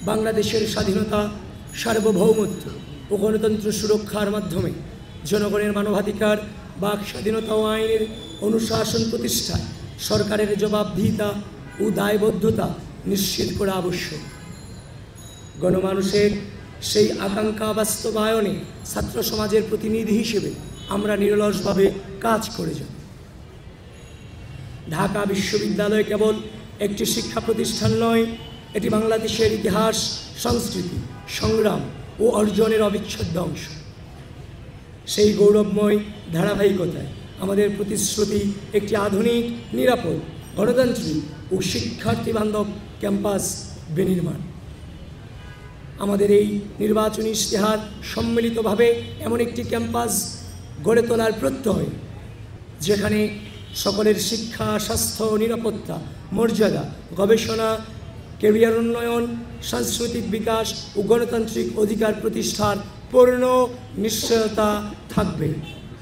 বাংলাদেশের স্বাধীনতা, সার্বভৌমত্ব ও গণতন্ত্র সুরক্ষার মাধ্যমে জনগণের মানবাধিকার, বাক স্বাধীনতা ও আইনের অনুশাসন প্রতিষ্ঠায় সরকারের জবাবদিহিতা ও দায়বদ্ধতা নিশ্চিত করা আবশ্যক। গণমানুষের সেই আকাঙ্ক্ষা বাস্তবায়নে ছাত্র সমাজের প্রতিনিধি হিসেবে আমরা নিরলসভাবে কাজ করে যাব। ঢাকা বিশ্ববিদ্যালয় কেবল একটি শিক্ষা প্রতিষ্ঠান নয়, এটি বাংলাদেশের ইতিহাস, সংস্কৃতি, সংগ্রাম ও অর্জনের অবিচ্ছেদ্য অংশ। সেই গৌরবময় ধারাবাহিকতায় আমাদের প্রতিশ্রুতি একটি আধুনিক, নিরাপদ, গণতান্ত্রিক ও শিক্ষার্থীবান্ধব ক্যাম্পাস বিনির্মাণ। আমাদের এই নির্বাচনী ইশতেহার সম্মিলিতভাবে এমন একটি ক্যাম্পাস গড়ে তোলার প্রত্যয়, যেখানে সকলের শিক্ষা, স্বাস্থ্য, নিরাপত্তা, মর্যাদা, গবেষণা, ক্যারিয়ার উন্নয়ন, সাংস্কৃতিক বিকাশ ও গণতান্ত্রিক অধিকার প্রতিষ্ঠার পূর্ণ নিশ্চয়তা থাকবে।